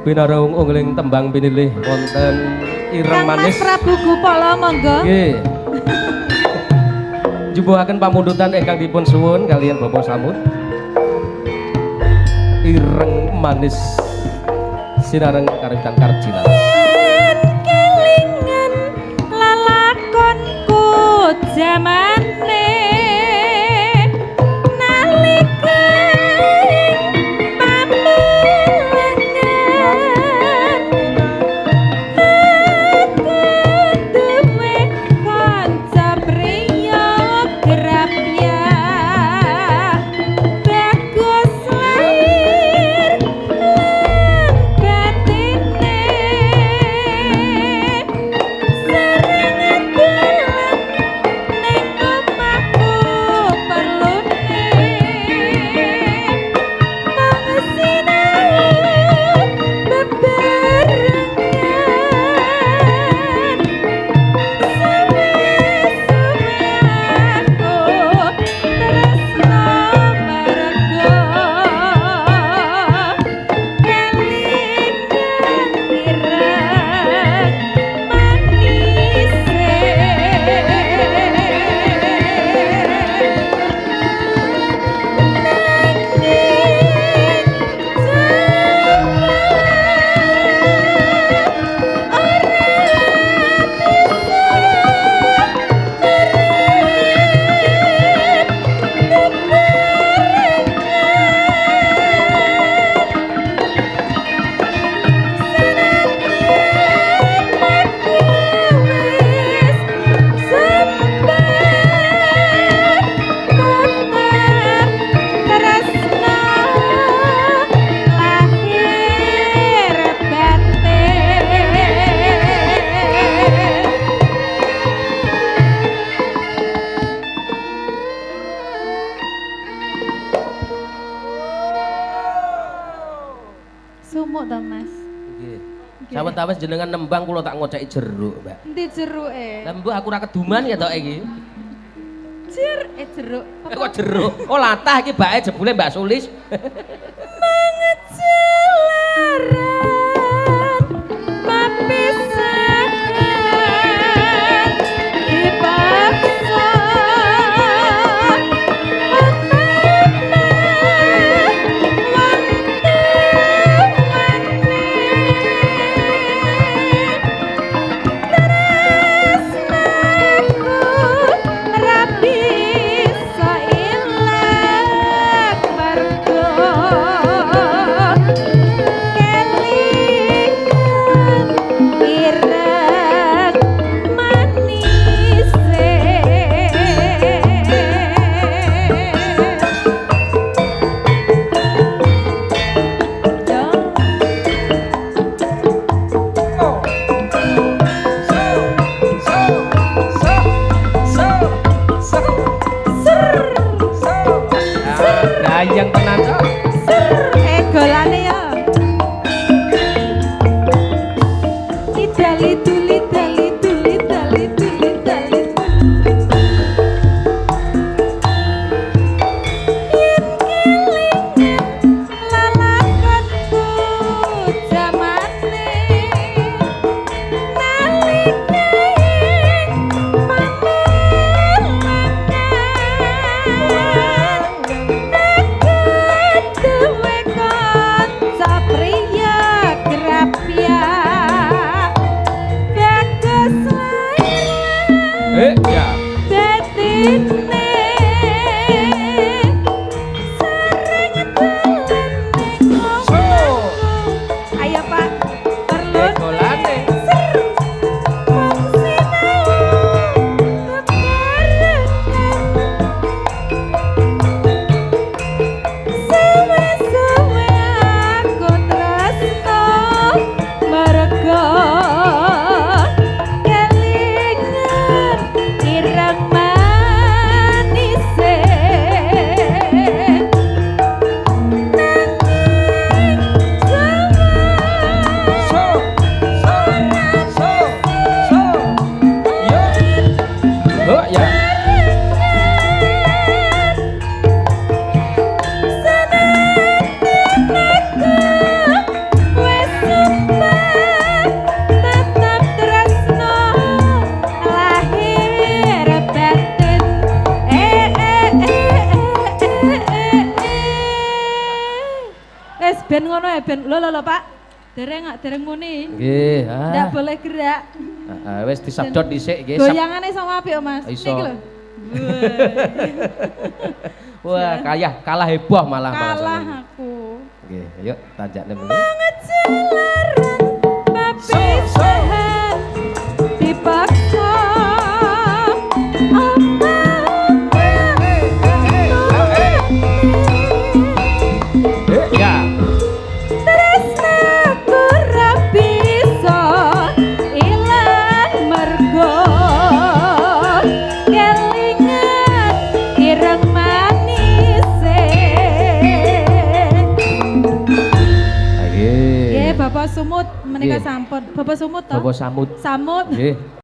Binarung ungling tembang pinilih wonten ireng manis. Mas Prabu Gupala monggo. Nggih. Jubuhaken pamundutan ingkang dipun suwun kalian Bapak Samud. Ireng manis sinareng karitan karjina. Kelingan lalakonku jamane Sawetawis jenengan nembang kula tak ngoceki jeruk, Mbak. Endi jeruke? Lah mbok aku ora keduman ya tok iki. Jeruk. Kok jeruk? Oh latah iki bae jebule Mbak Sulis. Mangecelaran papisan dipaksa yang tenan golane ya lidali duli dali duli dali duli dali yen kelingan lalakonku jamane nalika pamelangan Wes ben ngono ya ben. Lho Pak. Dereng muni. Nggih, Ndak boleh gerak. Wis disabdot dhisik nggih. Goyangane sama apik Mas. Iso. Niki lho. Wah, kalah heboh malah Kalah ini. aku. Nggih, yuk tajakne mriki. Mengecelarang perpisahan dipaksa. Ya. Tresnaku ra bisa ilang mergo kelingan ireng manise. Nggih. Nggih, Bapak Sumut menika Nggih. sampun. Bapak Sumut toh? Bapak Samut. Samut. Nggih.